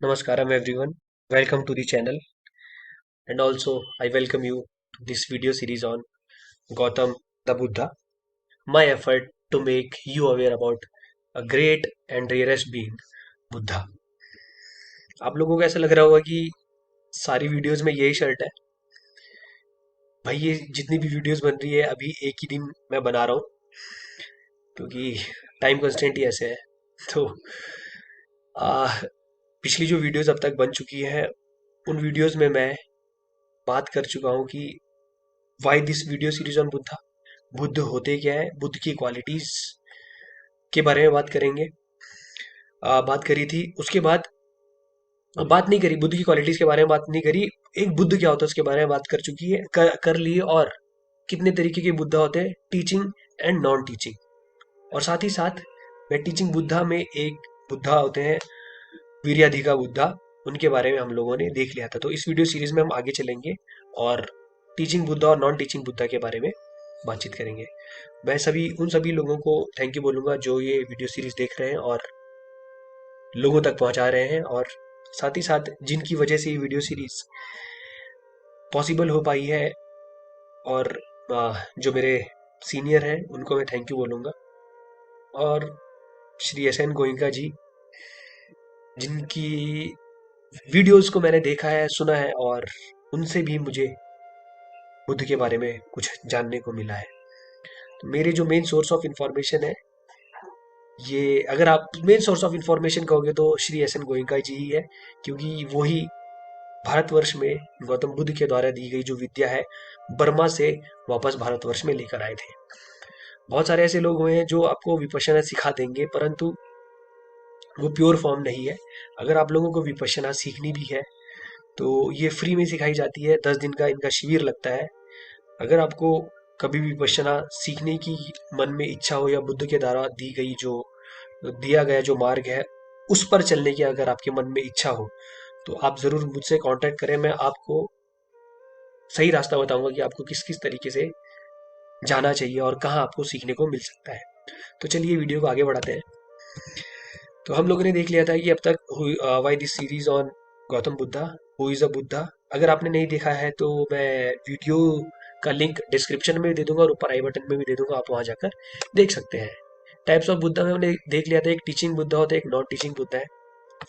Namaskaram everyone. Welcome to the channel, and also I welcome you to this video series on Gautam the Buddha. My effort to make you aware about a great and rarest being, Buddha. आप लोगों को ऐसा लग रहा होगा कि सारी videos में यही शर्ट है। भाई ये जितनी भी वीडियोस बन रही है अभी एक ही दिन मैं बना रहा हूँ क्योंकि टाइम कंस्टेंट ही ऐसे है। तो आ, पिछली जो वीडियोस अब तक बन चुकी हैं उन वीडियोस में मैं बात कर चुका हूँ कि why this video series on Buddha, Buddha होते क्या है, बुद्ध की क्वालिटीज के बारे में बात करेंगे। बात करी थी उसके बाद बात नहीं करी, बुद्ध की क्वालिटीज के बारे में बात नहीं करी। एक बुद्ध क्या होता है उसके बारे में बात कर चुकी है, कर ली है। और कितने तरीके के बुद्धा होते हैं, टीचिंग एंड नॉन टीचिंग। और साथ ही साथ मैं टीचिंग बुद्धा में एक बुद्धा होते हैं वीर्याधिका बुद्धा, उनके बारे में हम लोगों ने देख लिया था। तो इस वीडियो सीरीज में हम आगे चलेंगे और टीचिंग बुद्धा और नॉन टीचिंग बुद्धा के बारे में बातचीत करेंगे। मैं उन सभी लोगों को थैंक यू बोलूंगा जो ये वीडियो सीरीज देख रहे हैं और लोगों तक पहुंचा रहे हैं, और साथ ही साथ जिनकी वजह से ये वीडियो सीरीज पॉसिबल हो पाई है। और जो मेरे सीनियर हैं उनको मैं थैंक यू बोलूंगा, और श्री एस एन गोइंका जी, जिनकी वीडियोस को मैंने देखा है, सुना है, और उनसे भी मुझे बुद्ध के बारे में कुछ जानने को मिला है। तो मेरे जो मेन सोर्स ऑफ इंफॉर्मेशन है, ये अगर आप मेन सोर्स ऑफ इंफॉर्मेशन कहोगे तो श्री एस एन गोयनका जी ही है, क्योंकि वही भारतवर्ष में गौतम बुद्ध के द्वारा दी गई जो विद्या है बर्मा से वापस भारतवर्ष में लेकर आए थे। बहुत सारे ऐसे लोग हुए हैं जो आपको विपश्यना सिखा देंगे, परंतु वो प्योर फॉर्म नहीं है। अगर आप लोगों को विपश्यना सीखनी भी है तो ये फ्री में सिखाई जाती है, 10 दिन का इनका शिविर लगता है। अगर आपको कभी भी विपश्यना सीखने की मन में इच्छा हो, या बुद्ध के द्वारा दिया गया जो मार्ग है उस पर चलने की अगर आपके मन में इच्छा हो, तो आप जरूर मुझसे कांटेक्ट करें। मैं आपको सही रास्ता बताऊंगा कि आपको किस किस तरीके से जाना चाहिए और कहाँ आपको सीखने को मिल सकता है। तो चलिए वीडियो को आगे बढ़ाते हैं। तो हम लोगों ने देख लिया था कि अब तक why this series on Gautam Buddha, who is a Buddha. अगर आपने नहीं देखा है तो मैं वीडियो का लिंक डिस्क्रिप्शन में भी दे दूंगा और ऊपर आई बटन में भी दे दूंगा, आप वहां जाकर देख सकते हैं। टाइप्स ऑफ बुद्धा में हमने देख लिया था, एक टीचिंग बुद्धा होता है, एक नॉन टीचिंग बुद्धा है।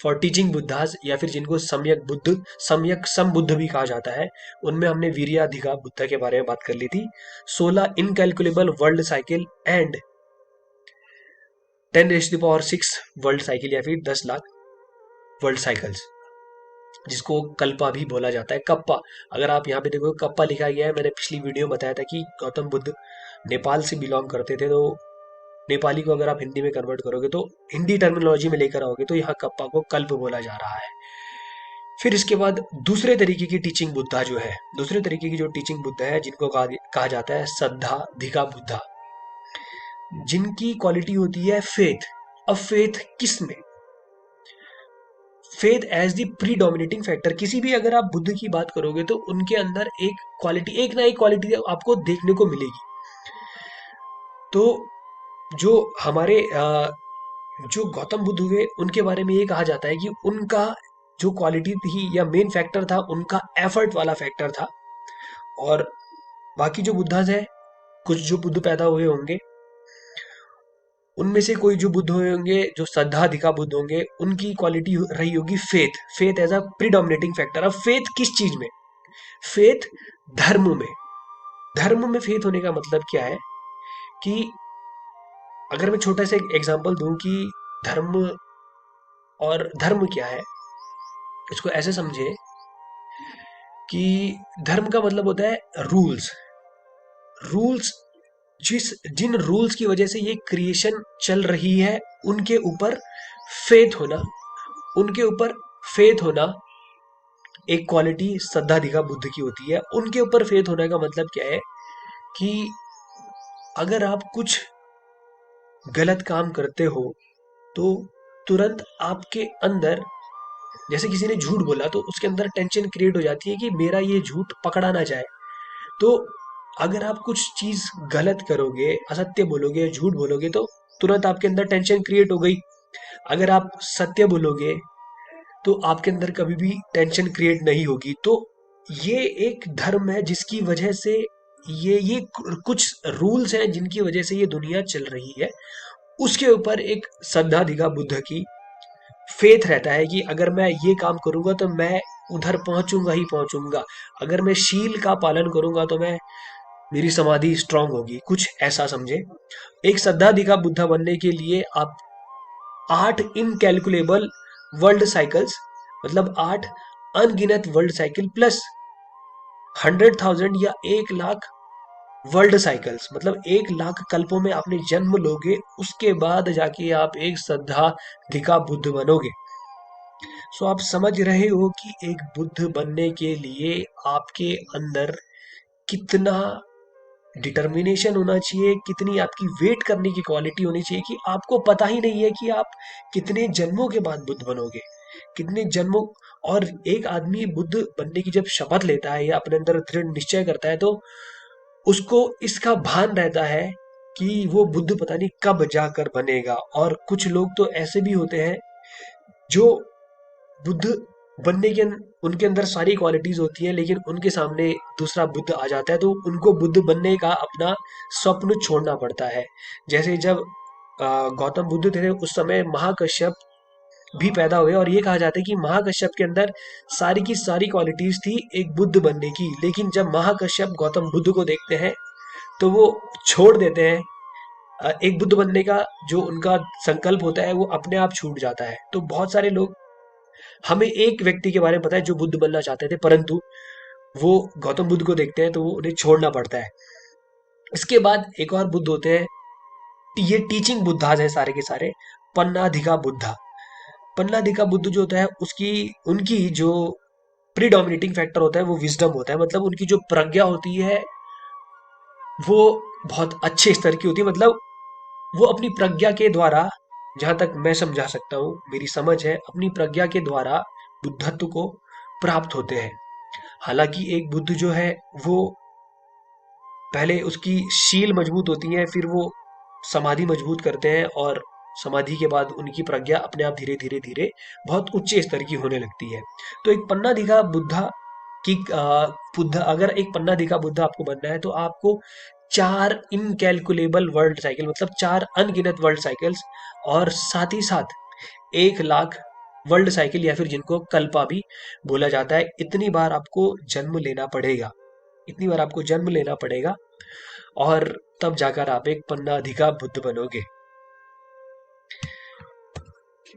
फॉर टीचिंग बुद्धास, या फिर जिनको सम्यक सम बुद्ध भी कहा जाता है, उनमें हमने वीर्याधिका बुद्धा के बारे में बात कर ली थी। 16 incalculable world cycle and 10⁶ world cycle, या फिर 10 लाख वर्ल्ड साइकिल्स, जिसको कल्पा भी बोला जाता है। कप्पा, अगर आप यहाँ पे देखो कप्पा लिखा गया है। मैंने पिछली वीडियो में बताया था कि गौतम बुद्ध नेपाल से बिलोंग करते थे, तो नेपाली को अगर आप हिंदी में कन्वर्ट करोगे तो हिंदी टर्मिनोलॉजी में लेकर आओगे तो यहाँ कप्पा को कल्प बोला जा रहा है। फिर इसके बाद दूसरे तरीके की टीचिंग बुद्धा जो है, दूसरे तरीके की जो टीचिंग बुद्धा है, जिनको कहा जाता है सद्धाधिका बुद्धा, जिनकी क्वालिटी होती है फेथ। अब फेथ किस में? Faith as the predominating factor. किसी भी अगर आप बुद्ध की बात करोगे तो उनके अंदर एक ना एक क्वालिटी आपको देखने को मिलेगी। तो जो हमारे जो गौतम बुद्ध हुए उनके बारे में ये कहा जाता है कि उनका जो क्वालिटी थी या मेन फैक्टर था, उनका एफर्ट वाला फैक्टर था। और बाकी जो बुद्धाज है, कुछ जो बुद्ध पैदा हुए होंगे उनमें से कोई जो बुद्ध हुए होंगे, जो श्रद्धाधिका बुद्ध होंगे, उनकी क्वालिटी रही होगी faith as a predominating factor. अब फेथ किस चीज में? फेथ धर्म में। धर्म में फेथ होने का मतलब क्या है कि अगर मैं छोटा सा एग्जांपल दूं कि धर्म और धर्म क्या है, इसको ऐसे समझे कि धर्म का मतलब होता है रूल्स। रूल्स, जिन रूल्स की वजह से ये क्रिएशन चल रही है, उनके ऊपर फेथ होना, उनके ऊपर फेथ होना एक क्वालिटी श्रद्धाधिका बुद्ध की होती है। उनके ऊपर फेथ होने का मतलब क्या है कि अगर आप कुछ गलत काम करते हो तो तुरंत आपके अंदर, जैसे किसी ने झूठ बोला तो उसके अंदर टेंशन क्रिएट हो जाती है कि मेरा ये झूठ पकड़ा ना जाए। तो अगर आप कुछ चीज गलत करोगे, असत्य बोलोगे, झूठ बोलोगे, तो तुरंत आपके अंदर टेंशन क्रिएट हो गई। अगर आप सत्य बोलोगे, तो आपके अंदर कभी भी टेंशन क्रिएट नहीं होगी। तो ये एक धर्म है जिसकी वजह से ये कुछ रूल्स हैं जिनकी वजह से ये दुनिया चल रही है। उसके ऊपर एक श्रद्धा दिखा बुद्ध की फेथ रहता है कि अगर मैं ये काम करूंगा तो मैं उधर पहुंचूंगा ही पहुंचूंगा। अगर मैं शील का पालन करूंगा तो मैं मेरी समाधि स्ट्रांग होगी, कुछ ऐसा समझे। एक श्रद्धाधिका बुद्धा बनने के लिए आप 8 इनकैलकुलेबल वर्ल्ड साइकिल्स, मतलब 8 अनगिनत वर्ल्ड साइकिल प्लस 100,000 या 1 लाख वर्ल्ड साइकिल्स, मतलब 1 लाख कल्पों में आपने जन्म लोगे, उसके बाद जाके आप एक श्रद्धाधिका बुद्ध बनोगे। सो आप समझ रहे हो कि एक बुद्ध बनने के लिए आपके अंदर कितना डिटर्मिनेशन होना चाहिए, कितनी आपकी वेट करने की क्वालिटी होनी चाहिए कि आपको पता ही नहीं है कि आप कितने जन्मों के बाद बुद्ध बनोगे, कितने जन्मों। और एक आदमी बुद्ध बनने की जब शपथ लेता है या अपने अंदर दृढ़ निश्चय करता है तो उसको इसका भान रहता है कि वो बुद्ध पता नहीं कब जाकर बनेगा। और कुछ लोग तो ऐसे भी होते हैं जो बुद्ध बनने के उनके अंदर सारी क्वालिटीज होती हैं, लेकिन उनके सामने दूसरा बुद्ध आ जाता है तो उनको बुद्ध बनने का अपना स्वप्न छोड़ना पड़ता है। जैसे जब गौतम बुद्ध थे उस समय महाकश्यप भी पैदा हुए, और ये कहा जाता है कि महाकश्यप के अंदर सारी की सारी क्वालिटीज थी एक बुद्ध बनने की, लेकिन जब महाकश्यप गौतम बुद्ध को देखते हैं तो वो छोड़ देते हैं। एक बुद्ध बनने का जो उनका संकल्प होता है वो अपने आप छूट जाता है। तो बहुत सारे लोग, हमें एक व्यक्ति के बारे में पता है जो बुद्ध बनना चाहते थे, परंतु वो गौतम बुद्ध को देखते हैं तो वो उन्हें छोड़ना पड़ता है। इसके बाद एक और बुद्ध होते हैं, ये टीचिंग बुद्धाज हैं सारे के सारे, पन्नाधिका बुद्धा। पन्नाधिका बुद्ध जो होता है उसकी उनकी जो प्रीडोमिनेटिंग फैक्टर होता है वो विजडम होता है, मतलब उनकी जो प्रज्ञा होती है वो बहुत अच्छे स्तर की होती है। मतलब वो अपनी प्रज्ञा के द्वारा, जहां तक मैं समझा सकता हूँ, मेरी समझ है, अपनी प्रज्ञा के द्वारा बुद्धत्व को प्राप्त होते हैं। हालांकि एक बुद्ध जो है वो पहले उसकी शील मजबूत होती है, फिर वो समाधि मजबूत करते हैं, और समाधि के बाद उनकी प्रज्ञा अपने आप धीरे धीरे धीरे बहुत उच्च स्तर की होने लगती है। तो एक पन्ना दिखा बुद्धा की बुद्ध, अगर एक पन्ना दिखा बुद्ध आपको बनना है तो आपको 4 इनकैलकुलेबल वर्ल्ड साइकिल, मतलब 4 अनगिनत वर्ल्ड साइकिल्स, और साथ ही साथ 1 लाख वर्ल्ड साइकिल या फिर जिनको कल्पा भी बोला जाता है, इतनी बार आपको जन्म लेना पड़ेगा, इतनी बार आपको जन्म लेना पड़ेगा, और तब जाकर आप एक पन्नाधिका बुद्ध बनोगे।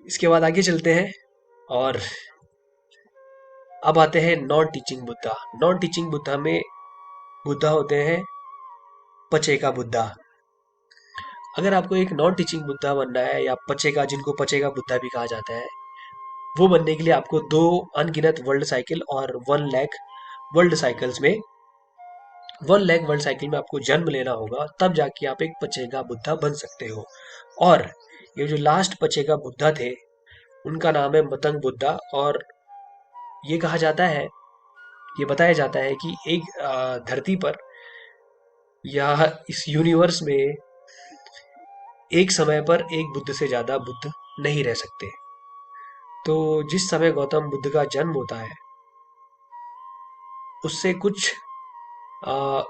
इसके बाद आगे चलते हैं, और अब आते हैं non teaching Buddha. Non teaching Buddha में बुद्धा होते हैं पचेका बुद्धा। अगर आपको एक नॉन टीचिंग बुद्धा बनना है, या पचेका, जिनको पचेका बुद्धा भी कहा जाता है, वो बनने के लिए आपको 2 अनगिनत वर्ल्ड साइकिल और 1 लाख वर्ल्ड साइकिल्स में 1 लाख वर्ल्ड साइकिल में आपको जन्म लेना होगा, तब जाके आप एक पचेगा बुद्धा बन सकते हो। और ये जो लास्ट पचेगा बुद्धा थे उनका नाम है मतंग बुद्धा। और ये कहा जाता है, ये बताया जाता है कि एक धरती पर या इस यूनिवर्स में एक समय पर एक बुद्ध से ज्यादा बुद्ध नहीं रह सकते। तो जिस समय गौतम बुद्ध का जन्म होता है उससे कुछ आ,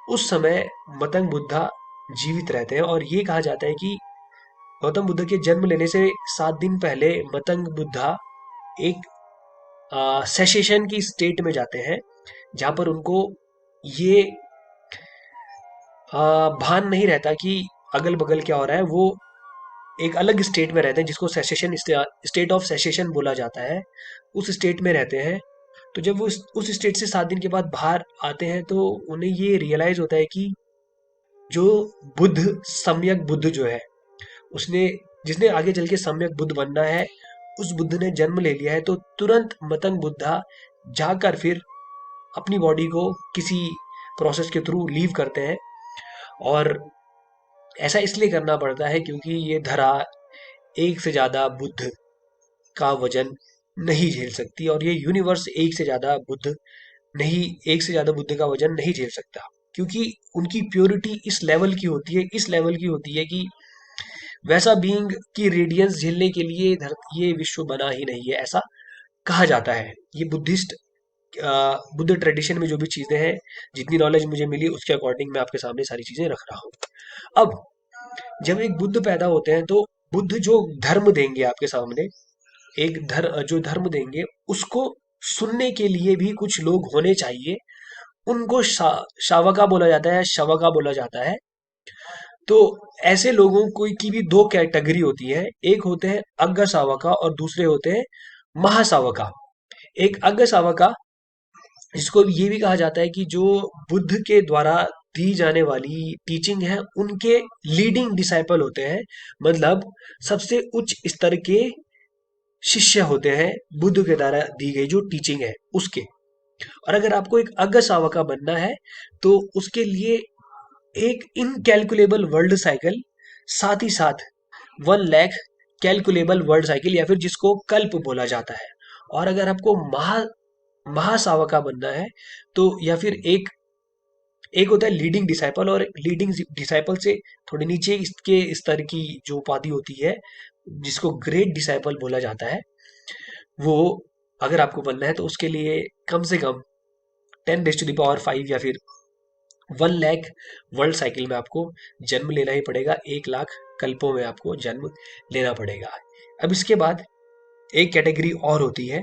उस समय मतंग बुद्धा जीवित रहते हैं, और ये कहा जाता है कि गौतम बुद्ध के जन्म लेने से 7 दिन पहले मतंग बुद्धा एक सेसेशन की स्टेट में जाते हैं, जहां पर उनको ये भान नहीं रहता कि अगल बगल क्या हो रहा है। वो एक अलग स्टेट में रहते हैं जिसको सेसेशन, स्टेट ऑफ सेसेशन बोला जाता है, उस स्टेट में रहते हैं। तो जब वो उस स्टेट से 7 दिन के बाद बाहर आते हैं तो उन्हें ये रियलाइज होता है कि जो बुद्ध, सम्यक बुद्ध जो है, उसने, जिसने आगे चल के सम्यक बुद्ध बनना है, उस बुद्ध ने जन्म ले लिया है। तो तुरंत मतंग बुद्धा जाकर फिर अपनी बॉडी को किसी प्रोसेस के थ्रू लीव करते हैं। और ऐसा इसलिए करना पड़ता है क्योंकि ये धरा एक से ज्यादा बुद्ध का वजन नहीं झेल सकती, और ये यूनिवर्स एक से ज्यादा बुद्ध नहीं, एक से ज्यादा बुद्ध का वजन नहीं झेल सकता, क्योंकि उनकी प्योरिटी इस लेवल की होती है, इस लेवल की होती है कि वैसा बीइंग की रेडियंस झेलने के लिए ये विश्व बना ही नहीं है, ऐसा कहा जाता है। ये बुद्ध ट्रेडिशन में जो भी चीजें हैं, जितनी नॉलेज मुझे मिली उसके अकॉर्डिंग मैं आपके सामने सारी चीजें रख रहा हूँ। अब जब एक बुद्ध पैदा होते हैं तो बुद्ध जो धर्म देंगे आपके सामने, जो धर्म देंगे उसको सुनने के लिए भी कुछ लोग होने चाहिए। उनको शावका बोला जाता है, शवका बोला जाता है। तो ऐसे लोगों की भी दो कैटेगरी होती है। एक होते हैं अग्र शावका और दूसरे होते हैं महाशावका। एक अग्र शावका, जिसको ये भी कहा जाता है कि जो बुद्ध के द्वारा दी जाने वाली टीचिंग है उनके लीडिंग डिसाइपल होते हैं, मतलब सबसे उच्च स्तर के शिष्य होते हैं बुद्ध के द्वारा दी गई जो टीचिंग है उसके। और अगर आपको एक अग्र शावका बनना है तो उसके लिए एक इनकैलकुलेबल वर्ल्ड साइकिल, साथ ही साथ 1 लाख कैलकुलेबल वर्ल्ड साइकिल, या फिर जिसको कल्प बोला जाता है। और अगर आपको महासावका बनना है तो या फिर एक एक होता है लीडिंग डिसाइपल, और लीडिंग डिसाइपल से थोड़ी नीचे इसके स्तर की जो उपाधि होती है जिसको ग्रेट डिसाइपल बोला जाता है, वो अगर आपको बनना है तो उसके लिए कम से कम 10⁵ या फिर 1 लाख वर्ल्ड साइकिल में आपको जन्म लेना ही पड़ेगा। 1 लाख कल्पों में आपको जन्म लेना पड़ेगा। अब इसके बाद एक कैटेगरी और होती है।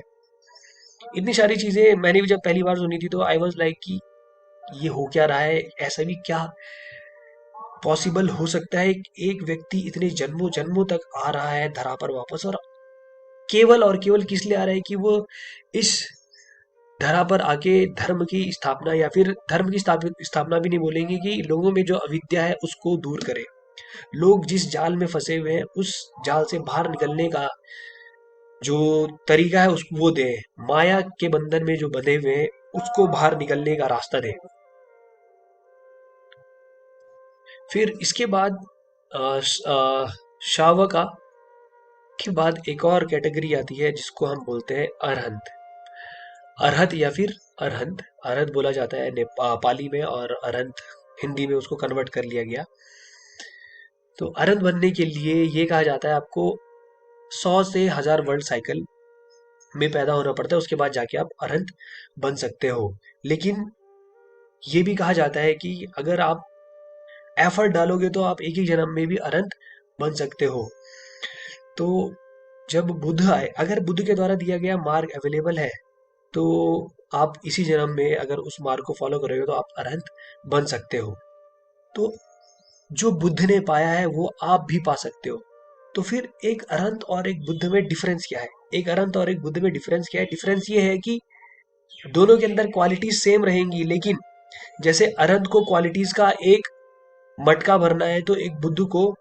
इतनी सारी चीजें मैंने भी जब पहली बार सुनी थी तो आई वाज लाइक कि ये हो क्या रहा है, ऐसा भी क्या पॉसिबल हो सकता है। एक व्यक्ति इतने जन्मों जन्मों तक आ रहा है धरा पर वापस, और केवल किस लिए आ रहा है कि वो इस धरा पर आके धर्म की स्थापना, या फिर धर्म की स्थापना भी नहीं बोलेंगे, कि लोगों में जो अविद्या है उसको दूर करे। लोग जिस जाल में फंसे हुए हैं उस जाल से बाहर निकलने का जो तरीका है उसको वो दे, माया के बंधन में जो बंधे हुए हैं उसको बाहर निकलने का रास्ता दे। फिर इसके बाद शावका के बाद एक और कैटेगरी आती है जिसको हम बोलते हैं अरहंत। अरहत या फिर अरहंत, अरहत बोला जाता है पाली में, और अरहंत हिंदी में उसको कन्वर्ट कर लिया गया। तो अरहंत बनने के लिए ये कहा जाता है आपको 100 से 1000 वर्ल्ड साइकिल में पैदा होना पड़ता है, उसके बाद जाके आप अरहंत बन सकते हो। लेकिन ये भी कहा जाता है कि अगर आप एफर्ट डालोगे तो आप एक ही जन्म में भी अरहंत बन सकते हो। तो जब बुद्ध आए, अगर बुद्ध के द्वारा दिया गया मार्ग अवेलेबल है तो आप इसी जन्म में अगर उस मार्ग को फॉलो करोगे तो आप अरहंत बन सकते हो। तो जो बुद्ध ने पाया है वो आप भी पा सकते हो। तो फिर एक अरहंत और एक बुद्ध में डिफरेंस क्या है? एक अरहंत और एक बुद्ध में डिफरेंस क्या है? डिफरेंस ये है कि दोनों के अंदर क्वालिटीज सेम रहेंगी, लेकिन जैसे अरहंत को क्वालिटीज का एक मटका भरना है तो एक बुद्ध को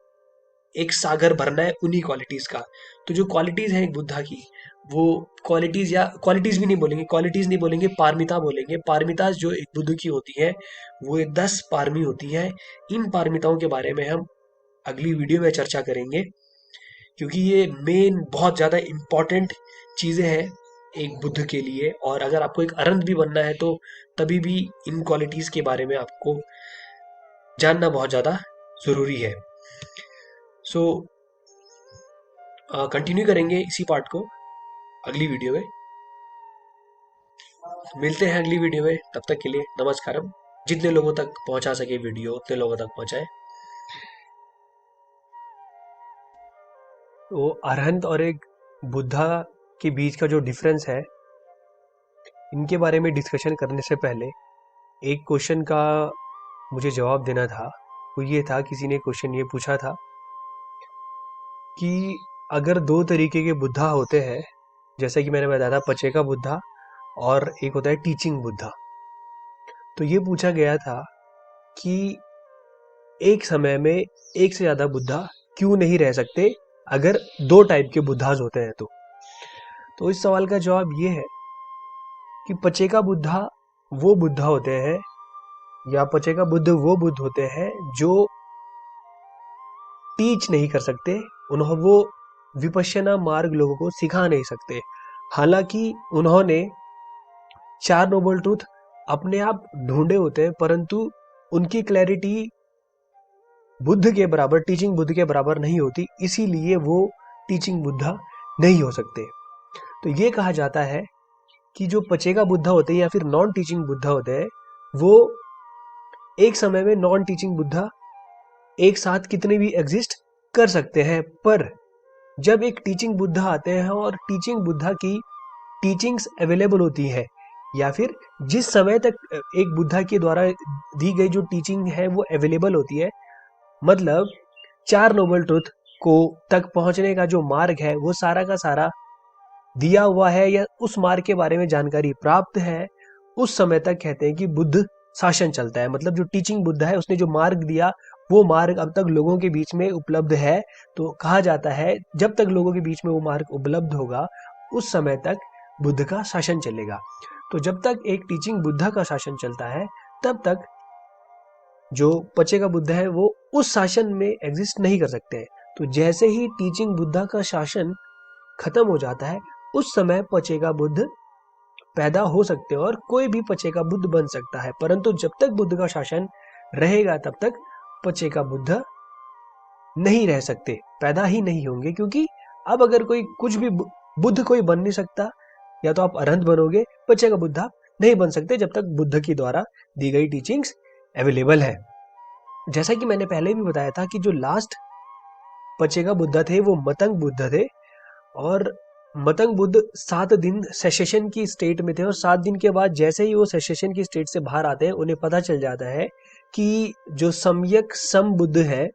एक सागर भरना है उन्हीं क्वालिटीज का। तो जो क्वालिटीज है एक बुद्धा की, वो क्वालिटीज, या क्वालिटीज भी नहीं बोलेंगे, क्वालिटीज नहीं बोलेंगे, पारमिता बोलेंगे। पारमिताज जो एक बुद्ध की होती है वो 10 पारमी होती है। इन पारमिताओं के बारे में हम अगली वीडियो में चर्चा करेंगे, क्योंकि ये मेन बहुत ज़्यादा इम्पॉर्टेंट चीज़ें हैं एक बुद्ध के लिए। और अगर आपको एक अरहंत भी बनना है तो तभी भी इन क्वालिटीज़ के बारे में आपको जानना बहुत ज़्यादा ज़रूरी है। सो कंटिन्यू करेंगे इसी पार्ट को अगली वीडियो में। मिलते हैं अगली वीडियो में, तब तक के लिए नमस्कारम। जितने लोगों तक पहुंचा सके वीडियो उतने लोगों तक पहुंचाए। तो अरहंत और एक बुद्धा के बीच का जो डिफरेंस है, इनके बारे में डिस्कशन करने से पहले एक क्वेश्चन का मुझे जवाब देना था। वो ये था, किसी ने क्वेश्चन ये पूछा था कि अगर 2 तरीके के बुद्धा होते हैं, जैसे कि मैंने बताया था पचेका बुद्धा और एक होता है टीचिंग बुद्धा, तो ये पूछा गया था कि एक समय में एक से ज़्यादा बुद्धा क्यों नहीं रह सकते अगर 2 टाइप के बुद्धाज होते हैं तो इस सवाल का जवाब ये है कि पचेका बुद्धा वो बुद्धा होते हैं, या पचेका बुद्ध वो बुद्ध होते हैं जो टीच नहीं कर सकते। वो विपश्यना मार्ग लोगों को सिखा नहीं सकते। हालांकि उन्होंने 4 नोबल ट्रूथ अपने आप ढूंढे होते हैं, परंतु उनकी क्लैरिटी बुद्ध के बराबर, टीचिंग बुद्ध के बराबर नहीं होती, इसीलिए वो टीचिंग बुद्धा नहीं हो सकते। तो ये कहा जाता है कि जो पचेगा बुद्धा होते हैं या फिर नॉन टीचिंग बुद्धा होते हैं, वो एक समय में नॉन टीचिंग बुद्धा एक साथ कितने भी एग्जिस्ट कर सकते हैं। पर जब एक टीचिंग बुद्धा आते हैं और टीचिंग बुद्धा की टीचिंग्स अवेलेबल होती है, या फिर जिस समय तक एक बुद्धा के द्वारा दी गई जो टीचिंग है वो अवेलेबल होती है, मतलब 4 नोबल ट्रुथ को तक पहुंचने का जो मार्ग है वो सारा का सारा दिया हुआ है या उस मार्ग के बारे में जानकारी प्राप्त है, उस समय तक कहते हैं कि बुद्ध शासन चलता है। मतलब जो टीचिंग बुद्ध है उसने जो मार्ग दिया वो मार्ग अब तक लोगों के बीच में उपलब्ध है, तो कहा जाता है जब तक लोगों के बीच में वो मार्ग उपलब्ध होगा उस समय तक बुद्ध का शासन चलेगा। तो जब तक एक टीचिंग बुद्धा का शासन चलता है तब तक जो पचेगा बुद्ध है वो उस शासन में एग्जिस्ट नहीं कर सकते हैं। तो जैसे ही टीचिंग बुद्धा का शासन खत्म हो जाता है उस समय पचेगा बुद्ध पैदा हो सकते हैं और कोई भी पचेगा बुद्ध बन सकता है। परंतु जब तक बुद्ध का शासन रहेगा तब तक पचेगा बुद्ध नहीं रह सकते, पैदा ही नहीं होंगे, क्योंकि अब अगर कोई कुछ भी बुद्ध कोई बन नहीं सकता, या तो आप अरहंत बनोगे, पचेगा बुद्धा नहीं बन सकते जब तक बुद्ध की द्वारा दी गई टीचिंग्स अवेलेबल है। जैसा कि मैंने पहले भी बताया था कि जो लास्ट पचेगा बुद्धा थे वो मतंग बुद्ध थे, और मतंग बुद्ध 7 दिन सेसेशन की स्टेट में थे, और 7 दिन के बाद जैसे ही वो सेसेशन की स्टेट से बाहर आते हैं उन्हें पता चल जाता है कि जो सम्यक सम बुद्ध है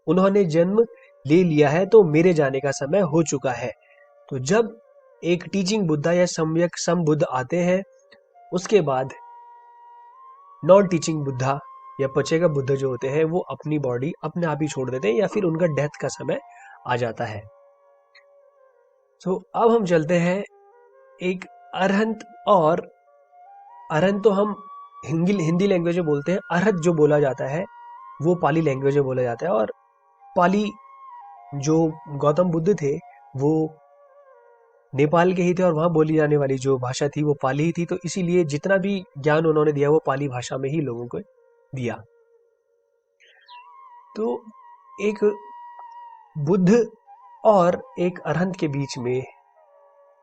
उन्होंने जन्म ले लिया है, तो मेरे जाने का समय हो चुका है। तो जब एक टीचिंग बुद्धा या सम्यक सम बुद्ध आते हैं उसके बाद नॉन टीचिंग बुद्धा या पचेगा बुद्ध जो होते हैं वो अपनी बॉडी अपने आप ही छोड़ देते हैं या फिर उनका डेथ का समय आ जाता है। तो अब हम चलते हैं एक अरहंत, और अरहंत तो हम हिंदी लैंग्वेज में बोलते हैं, अरहत जो बोला जाता है वो पाली लैंग्वेज में बोला जाता है। और पाली जो गौतम बुद्ध थे वो नेपाल के ही थे और वहाँ बोली जाने वाली जो भाषा थी वो पाली ही थी, तो इसीलिए जितना भी ज्ञान उन्होंने दिया वो पाली भाषा में ही लोगों को दिया। तो एक बुद्ध और एक अरहंत के बीच में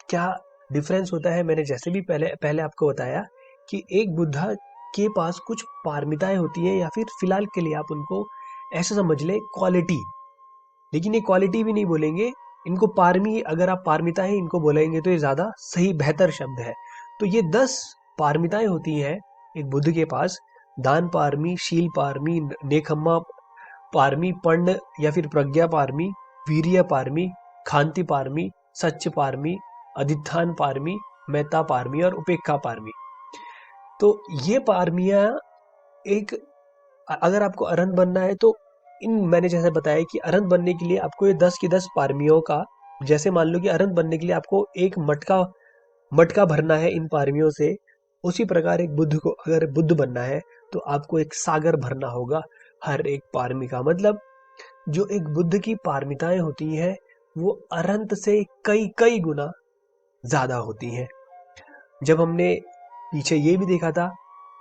क्या डिफरेंस होता है, मैंने जैसे भी पहले आपको बताया कि एक बुद्धा के पास कुछ पारमिताएं होती है, या फिर फिलहाल के लिए आप उनको ऐसे समझ ले क्वालिटी, लेकिन ये क्वालिटी भी नहीं बोलेंगे इनको, पारमी अगर आप पारमिताएं इनको बोलेंगे तो ये ज्यादा सही बेहतर शब्द है। तो ये 10 पारमिताएं होती हैं एक बुद्ध के पास: दान पारमी, शील पारमी, नेकम्मा पारमी, पंड या फिर प्रज्ञा पारमी, वीर्य पारमी, खांति पारमी, सच्च पारमी, अधिष्ठान पारमी, मेता पारमी और उपेक्षा पारमी। तो ये पारमियां एक, अगर आपको अरहंत बनना है तो इन, मैंने जैसे बताया कि अरहंत बनने के लिए आपको ये 10 की 10 पारमियों का, जैसे मान लो कि अरहंत बनने के लिए आपको एक मटका भरना है इन पारमियों से, उसी प्रकार एक बुद्ध को अगर बुद्ध बनना है तो आपको एक सागर भरना होगा हर एक पारमी का। मतलब जो एक बुद्ध की पारमिताएं होती हैं वो अरहंत से कई कई गुना ज्यादा होती हैं। जब हमने पीछे ये भी देखा था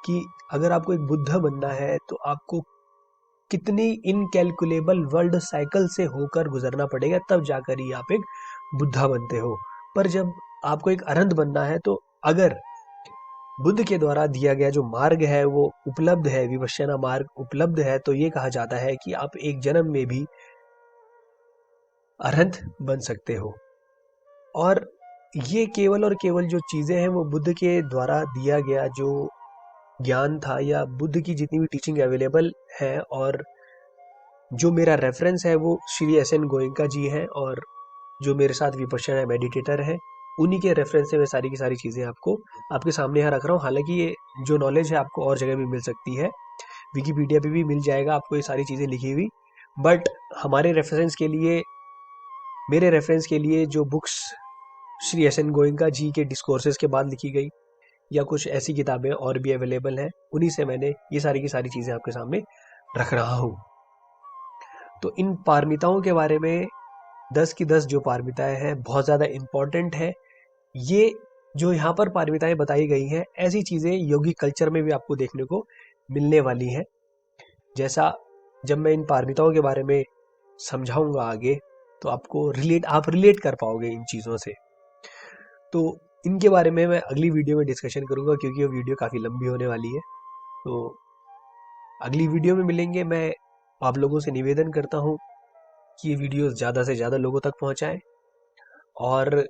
कि अगर आपको एक बुद्ध बनना है तो आपको कितनी इनकैलकुलेबल वर्ल्ड साइकिल से होकर गुजरना पड़ेगा, तब जाकर ही आप एक बुद्धा बनते हो। पर जब आपको एक अरहंत बनना है तो अगर बुद्ध के द्वारा दिया गया जो मार्ग है वो उपलब्ध है, विपश्यना मार्ग उपलब्ध है, तो ये कहा जाता है कि आप एक जन्म में भी अरहंत बन सकते हो। और ये केवल और केवल जो चीजें हैं वो बुद्ध के द्वारा दिया गया जो ज्ञान था, या बुद्ध की जितनी भी टीचिंग अवेलेबल है, और जो मेरा रेफरेंस है वो श्री एस.एन. गोयनका जी हैं, और जो मेरे साथ विपश्यना मेडिटेटर है उन्हीं के रेफरेंस से मैं सारी की सारी चीज़ें आपको आपके सामने यहाँ रख रहा हूँ। हालांकि ये जो नॉलेज है आपको और जगह भी मिल सकती है, विकीपीडिया पे भी मिल जाएगा आपको ये सारी चीज़ें लिखी हुई, बट हमारे रेफरेंस के लिए, मेरे रेफरेंस के लिए जो बुक्स श्री एस.एन. गोयनका जी के डिस्कोर्सेज के बाद लिखी गई या कुछ ऐसी किताबें और भी अवेलेबल हैं, उन्हीं से मैंने ये सारी की सारी चीज़ें आपके सामने रख रहा हूँ। तो इन पारमिताओं के बारे में 10 की 10 जो पारमिताएं हैं बहुत ज़्यादा इम्पॉर्टेंट है। ये जो यहाँ पर पारमिताएं बताई गई हैं ऐसी चीज़ें योगी कल्चर में भी आपको देखने को मिलने वाली हैं। जैसा जब मैं इन पारमिताओं के बारे में समझाऊंगा आगे, तो आप रिलेट कर पाओगे इन चीज़ों से। तो इनके बारे में मैं अगली वीडियो में डिस्कशन करूंगा, क्योंकि वो वीडियो काफ़ी लंबी होने वाली है। तो अगली वीडियो में मिलेंगे। मैं आप लोगों से निवेदन करता हूँ कि ये वीडियो ज़्यादा से ज़्यादा लोगों तक पहुँचाएं, और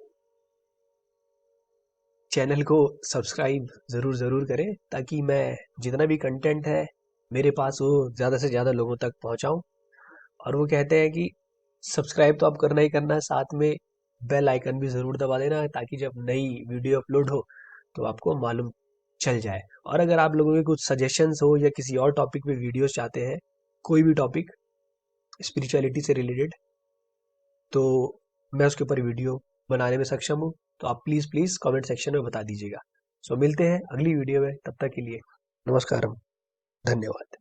चैनल को सब्सक्राइब ज़रूर ज़रूर करें, ताकि मैं जितना भी कंटेंट है मेरे पास वो ज़्यादा से ज़्यादा लोगों तक पहुँचाऊँ। और वो कहते हैं कि सब्सक्राइब तो आप करना ही करना है, साथ में बेल आइकन भी ज़रूर दबा देना, ताकि जब नई वीडियो अपलोड हो तो आपको मालूम चल जाए। और अगर आप लोगों के कुछ सजेशंस हो या किसी और टॉपिक पे वीडियोस चाहते हैं, कोई भी टॉपिक स्पिरिचुअलिटी से रिलेटेड, तो मैं उसके ऊपर वीडियो बनाने में सक्षम हूँ। तो आप प्लीज़ प्लीज़ कमेंट सेक्शन में बता दीजिएगा। सो मिलते हैं अगली वीडियो में, तब तक के लिए नमस्कार, धन्यवाद।